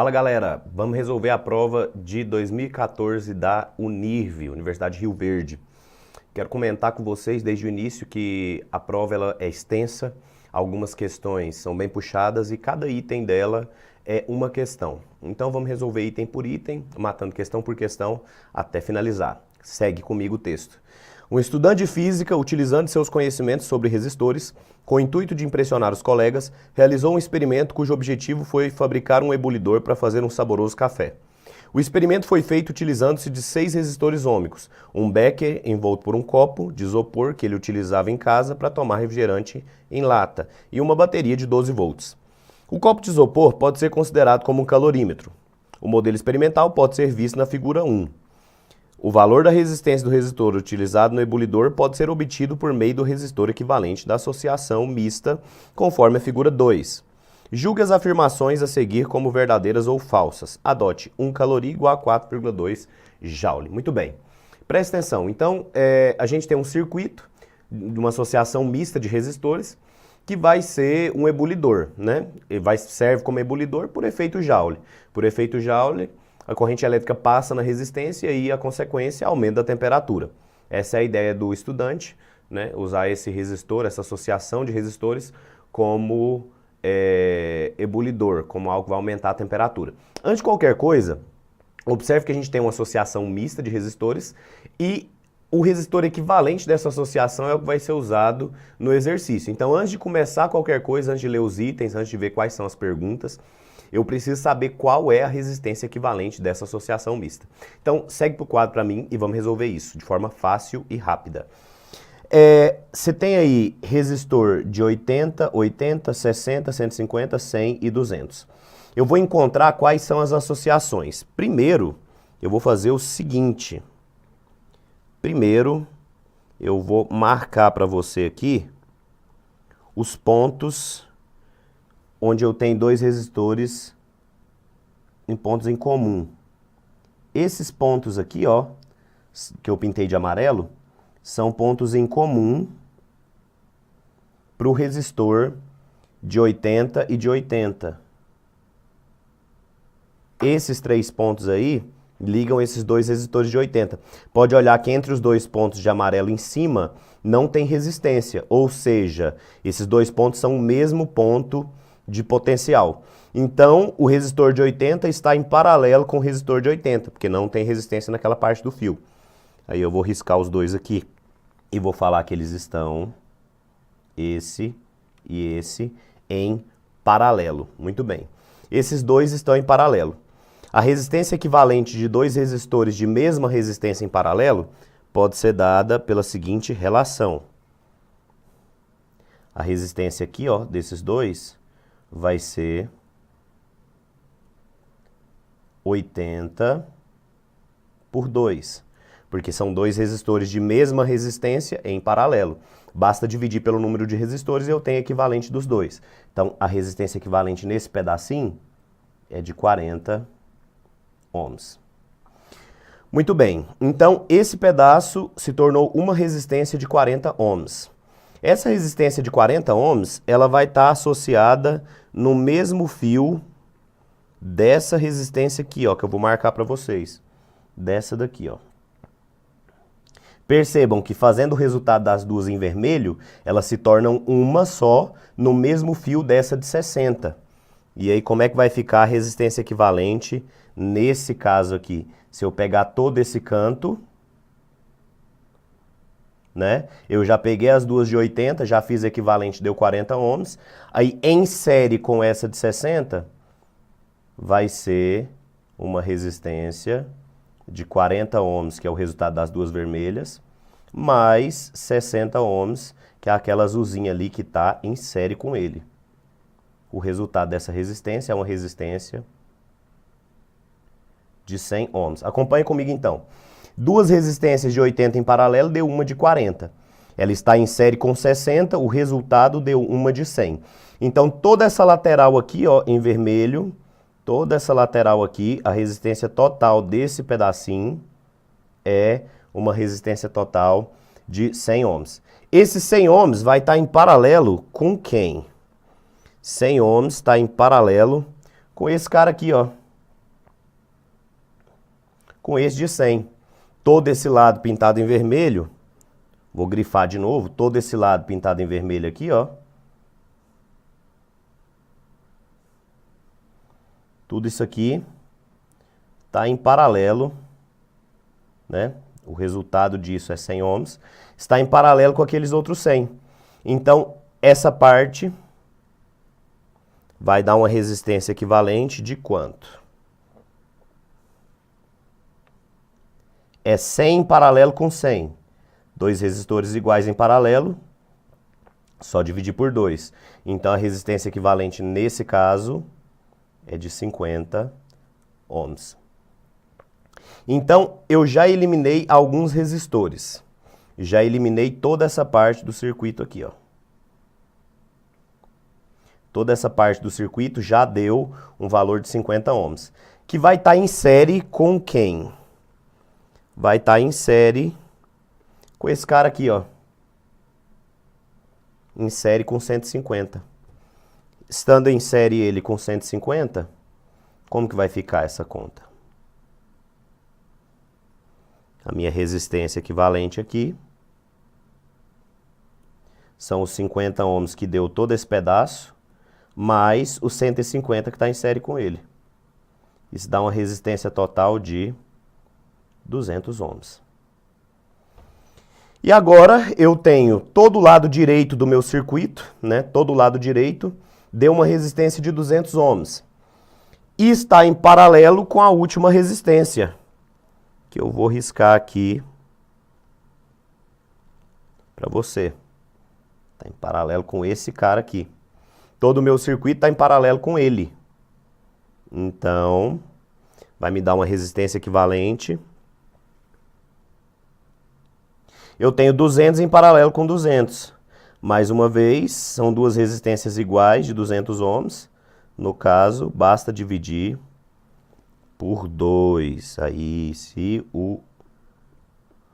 Fala galera, vamos resolver a prova de 2014 da Unirv, Universidade de Rio Verde. Quero comentar com vocês desde o início que a prova ela é extensa, algumas questões são bem puxadas e cada item dela é uma questão. Então vamos resolver item por item, matando questão por questão até finalizar. Segue comigo o texto. Um estudante de física, utilizando seus conhecimentos sobre resistores, com o intuito de impressionar os colegas, realizou um experimento cujo objetivo foi fabricar um ebulidor para fazer um saboroso café. O experimento foi feito utilizando-se de 6 resistores ômicos, um becker envolto por um copo de isopor que ele utilizava em casa para tomar refrigerante em lata e uma bateria de 12 volts. O copo de isopor pode ser considerado como um calorímetro. O modelo experimental pode ser visto na figura 1. O valor da resistência do resistor utilizado no ebulidor pode ser obtido por meio do resistor equivalente da associação mista, conforme a figura 2. Julgue as afirmações a seguir como verdadeiras ou falsas. Adote 1 caloria igual a 4,2 joule. Muito bem. Preste atenção. Então, a gente tem um circuito de uma associação mista de resistores que vai ser um ebulidor, né? Serve como ebulidor por efeito Joule. Por efeito Joule, a corrente elétrica passa na resistência e a consequência é aumento da temperatura. Essa é a ideia do estudante, né? Usar esse resistor, essa associação de resistores como ebulidor, como algo que vai aumentar a temperatura. Antes de qualquer coisa, observe que a gente tem uma associação mista de resistores e o resistor equivalente dessa associação é o que vai ser usado no exercício. Então, antes de começar qualquer coisa, antes de ler os itens, antes de ver quais são as perguntas, eu preciso saber qual é a resistência equivalente dessa associação mista. Então, segue para o quadro para mim e vamos resolver isso de forma fácil e rápida. Você tem aí resistor de 80, 80, 60, 150, 100 e 200. Eu vou encontrar quais são as associações. Primeiro, eu vou fazer o seguinte. Primeiro, eu vou marcar para você aqui os pontos onde eu tenho dois resistores em pontos em comum. Esses pontos aqui, ó, que eu pintei de amarelo, são pontos em comum para o resistor de 80 e de 80. Esses 3 pontos aí ligam esses dois resistores de 80. Pode olhar que entre os 2 pontos de amarelo em cima não tem resistência, ou seja, esses 2 pontos são o mesmo ponto de potencial. Então, o resistor de 80 está em paralelo com o resistor de 80, porque não tem resistência naquela parte do fio. Aí eu vou riscar os dois aqui e vou falar que eles estão, esse e esse, em paralelo. Muito bem. Esses dois estão em paralelo. A resistência equivalente de 2 resistores de mesma resistência em paralelo pode ser dada pela seguinte relação. A resistência aqui, ó, desses dois vai ser 80 por 2, porque são 2 resistores de mesma resistência em paralelo. Basta dividir pelo número de resistores e eu tenho equivalente dos dois. Então, a resistência equivalente nesse pedacinho é de 40 ohms. Muito bem, então esse pedaço se tornou uma resistência de 40 ohms. Essa resistência de 40 ohms, ela vai estar associada no mesmo fio dessa resistência aqui, ó, que eu vou marcar para vocês. Dessa daqui, ó. Percebam que fazendo o resultado das duas em vermelho, elas se tornam uma só no mesmo fio dessa de 60. E aí como é que vai ficar a resistência equivalente nesse caso aqui? Se eu pegar todo esse canto, né? Eu já peguei as duas de 80, já fiz equivalente, deu 40 ohms. Aí em série com essa de 60, vai ser uma resistência de 40 ohms, que é o resultado das duas vermelhas, mais 60 ohms, que é aquela azulzinha ali que está em série com ele. O resultado dessa resistência é uma resistência de 100 ohms. Acompanhe comigo então. Duas resistências de 80 em paralelo deu uma de 40. Ela está em série com 60, o resultado deu uma de 100. Então toda essa lateral aqui, ó, em vermelho, toda essa lateral aqui, a resistência total desse pedacinho é uma resistência total de 100 ohms. Esse 100 ohms vai estar em paralelo com quem? 100 ohms está em paralelo com esse cara aqui, ó. com esse de 100. Todo esse lado pintado em vermelho, vou grifar de novo, todo esse lado pintado em vermelho aqui, ó. Tudo isso aqui está em paralelo, né? O resultado disso é 100 ohms. Está em paralelo com aqueles outros 100. Então, essa parte vai dar uma resistência equivalente de quanto? É 100 em paralelo com 100. Dois resistores iguais em paralelo, só dividir por 2. Então, a resistência equivalente nesse caso é de 50 ohms. Então, eu já eliminei alguns resistores. Já eliminei toda essa parte do circuito aqui, ó. Toda essa parte do circuito já deu um valor de 50 ohms. Que vai estar em série com quem? Vai estar em série com esse cara aqui, ó. Em série com 150. Estando em série ele com 150, como que vai ficar essa conta? A minha resistência equivalente aqui são os 50 ohms que deu todo esse pedaço, mais os 150 que está em série com ele. Isso dá uma resistência total de 200 ohms. E agora eu tenho todo o lado direito do meu circuito, né? Todo o lado direito deu uma resistência de 200 ohms. E está em paralelo com a última resistência, que eu vou riscar aqui para você. Está em paralelo com esse cara aqui. Todo o meu circuito está em paralelo com ele. Então, vai me dar uma resistência equivalente. Eu tenho 200 em paralelo com 200. Mais uma vez, são duas resistências iguais de 200 ohms. No caso, basta dividir por 2. Aí, se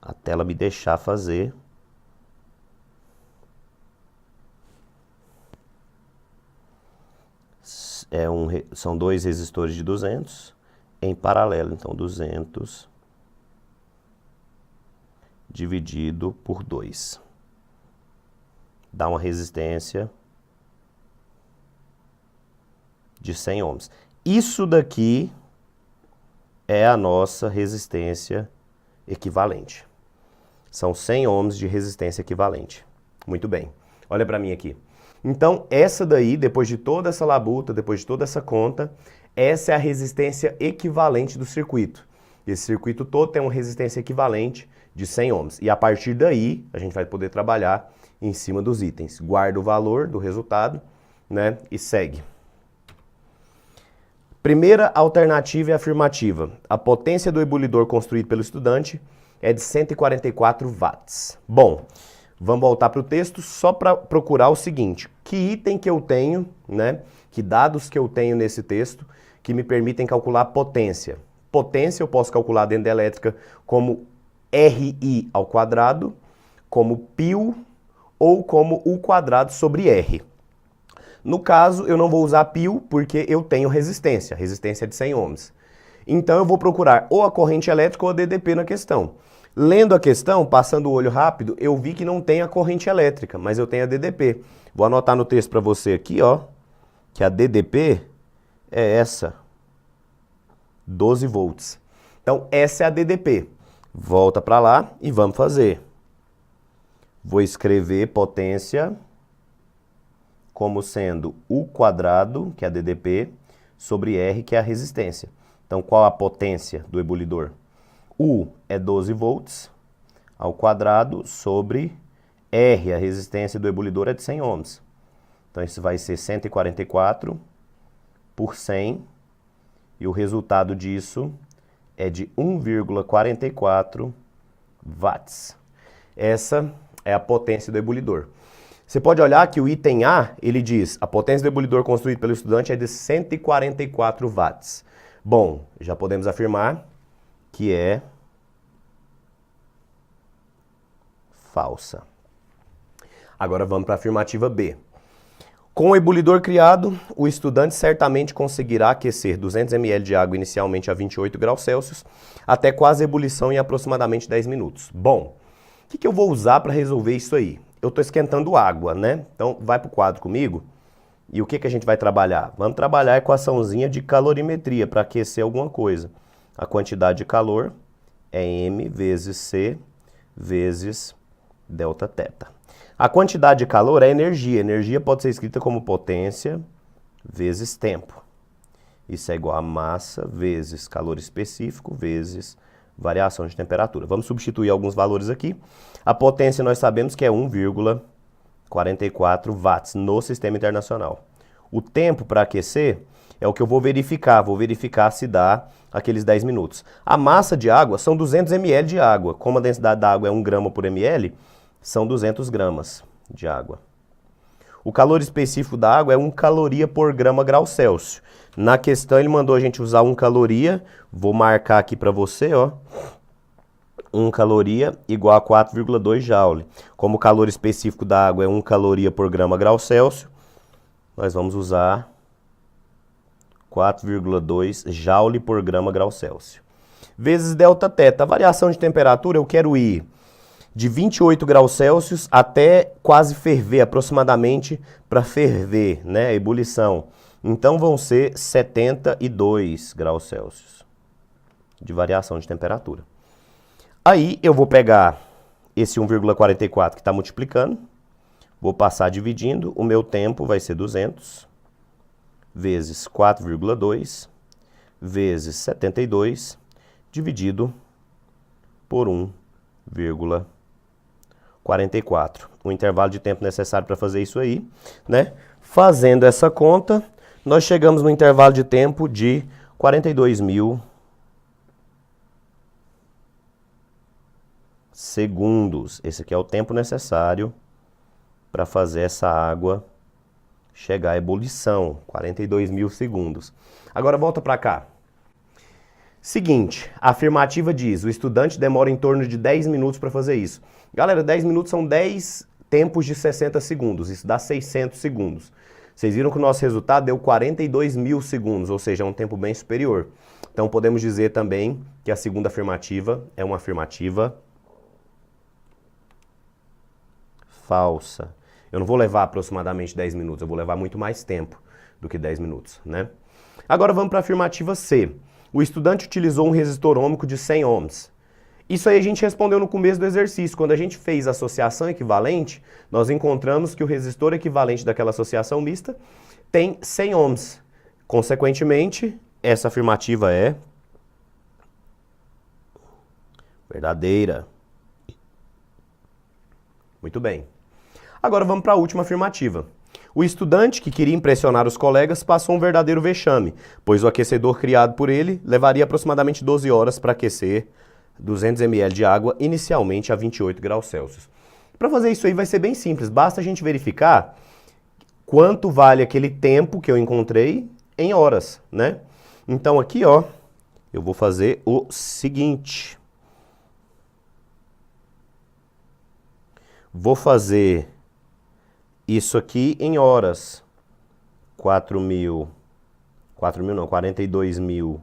a tela me deixar fazer. São dois resistores de 200 em paralelo. Então, 200 dividido por 2. Dá uma resistência de 100 ohms. Isso daqui é a nossa resistência equivalente. São 100 ohms de resistência equivalente. Muito bem. Olha para mim aqui. Então, essa daí, depois de toda essa labuta, depois de toda essa conta, essa é a resistência equivalente do circuito. Esse circuito todo tem uma resistência equivalente de 100 ohms. E a partir daí, a gente vai poder trabalhar em cima dos itens. Guarda o valor do resultado, né, e segue. Primeira alternativa é afirmativa. A potência do ebulidor construído pelo estudante é de 144 watts. Bom, vamos voltar para o texto só para procurar o seguinte. Que item que eu tenho, né? Que dados que eu tenho nesse texto que me permitem calcular potência? Potência eu posso calcular dentro da elétrica como RI ao quadrado, como π ou como U quadrado sobre R. No caso, eu não vou usar π porque eu tenho resistência. Resistência é de 100 ohms. Então eu vou procurar ou a corrente elétrica ou a DDP na questão. Lendo a questão, passando o olho rápido, eu vi que não tem a corrente elétrica, mas eu tenho a DDP. Vou anotar no texto para você aqui, ó, que a DDP é essa, 12 volts. Então, essa é a DDP. Volta para lá e vamos fazer. Vou escrever potência como sendo U quadrado, que é a DDP, sobre R, que é a resistência. Então, qual a potência do ebulidor? U é 12 volts ao quadrado sobre R, a resistência do ebulidor é de 100 ohms. Então, isso vai ser 144 por 100 e o resultado disso é de 1,44 watts. Essa é a potência do ebulidor. Você pode olhar que o item A, ele diz, a potência do ebulidor construído pelo estudante é de 144 watts. Bom, já podemos afirmar que é falsa. Agora vamos para a afirmativa B. Com o ebulidor criado, o estudante certamente conseguirá aquecer 200 ml de água inicialmente a 28 graus Celsius até quase ebulição em aproximadamente 10 minutos. Bom, o que eu vou usar para resolver isso aí? Eu estou esquentando água, né? Então vai para o quadro comigo. E o que a gente vai trabalhar? Vamos trabalhar a equaçãozinha de calorimetria para aquecer alguma coisa. A quantidade de calor é M vezes C vezes delta θ. A quantidade de calor é energia. Energia pode ser escrita como potência vezes tempo. Isso é igual a massa vezes calor específico vezes variação de temperatura. Vamos substituir alguns valores aqui. A potência nós sabemos que é 1,44 watts no sistema internacional. O tempo para aquecer é o que eu vou verificar. Vou verificar se dá aqueles 10 minutos. A massa de água são 200 ml de água. Como a densidade da água é 1 grama por ml, são 200 gramas de água. O calor específico da água é 1 caloria por grama grau Celsius. Na questão ele mandou a gente usar 1 caloria. Vou marcar aqui para você, ó. 1 caloria igual a 4,2 joule. Como o calor específico da água é 1 caloria por grama grau Celsius, nós vamos usar 4,2 joule por grama grau Celsius. Vezes delta θ. A variação de temperatura eu quero ir de 28 graus Celsius até quase ferver, aproximadamente para ferver, né, a ebulição. Então vão ser 72 graus Celsius de variação de temperatura. Aí eu vou pegar esse 1,44 que está multiplicando, vou passar dividindo, o meu tempo vai ser 200 vezes 4,2 vezes 72 dividido por 1,44. O intervalo de tempo necessário para fazer isso aí, né? Fazendo essa conta, nós chegamos no intervalo de tempo de 42.000 segundos. Esse aqui é o tempo necessário para fazer essa água chegar à ebulição, 42.000 segundos. Agora volta para cá. Seguinte, a afirmativa diz, o estudante demora em torno de 10 minutos para fazer isso. Galera, 10 minutos são 10 tempos de 60 segundos, isso dá 600 segundos. Vocês viram que o nosso resultado deu 42.000 segundos, ou seja, é um tempo bem superior. Então podemos dizer também que a segunda afirmativa é uma afirmativa falsa. Eu não vou levar aproximadamente 10 minutos, eu vou levar muito mais tempo do que 10 minutos, né? Agora vamos para a afirmativa C. O estudante utilizou um resistor ôhmico de 100 ohms. Isso aí a gente respondeu no começo do exercício. Quando a gente fez a associação equivalente, nós encontramos que o resistor equivalente daquela associação mista tem 100 ohms. Consequentemente, essa afirmativa é verdadeira. Muito bem. Agora vamos para a última afirmativa. O estudante que queria impressionar os colegas passou um verdadeiro vexame, pois o aquecedor criado por ele levaria aproximadamente 12 horas para aquecer 200 ml de água, inicialmente a 28 graus Celsius. Para fazer isso aí vai ser bem simples, basta a gente verificar quanto vale aquele tempo que eu encontrei em horas, né? Então aqui, ó, eu vou fazer o seguinte. Vou fazer isso aqui em horas, 42.000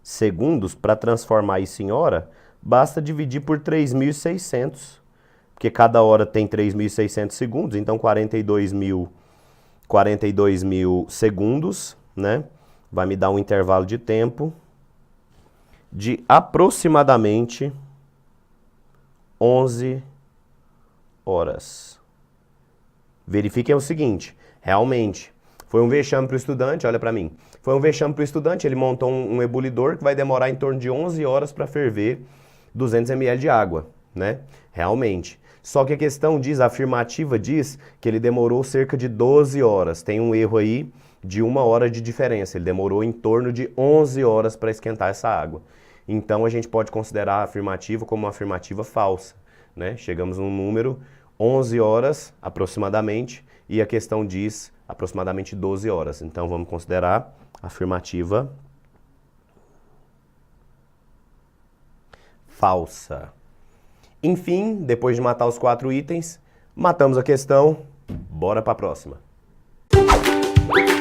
segundos. Para transformar isso em hora, basta dividir por 3.600, porque cada hora tem 3.600 segundos, então 42.000 segundos, né? Vai me dar um intervalo de tempo de aproximadamente 11 horas. Verifiquem o seguinte, realmente, foi um vexame para o estudante, olha para mim, foi um vexame para o estudante, ele montou um ebulidor que vai demorar em torno de 11 horas para ferver 200 ml de água, né? Realmente. Só que a questão diz, a afirmativa diz que ele demorou cerca de 12 horas, tem um erro aí de 1 hora de diferença, ele demorou em torno de 11 horas para esquentar essa água. Então a gente pode considerar a afirmativa como uma afirmativa falsa, né? Chegamos num número 11 horas aproximadamente e a questão diz aproximadamente 12 horas. Então vamos considerar a afirmativa falsa. Enfim, depois de matar os 4 itens, matamos a questão. Bora para a próxima. Tchau.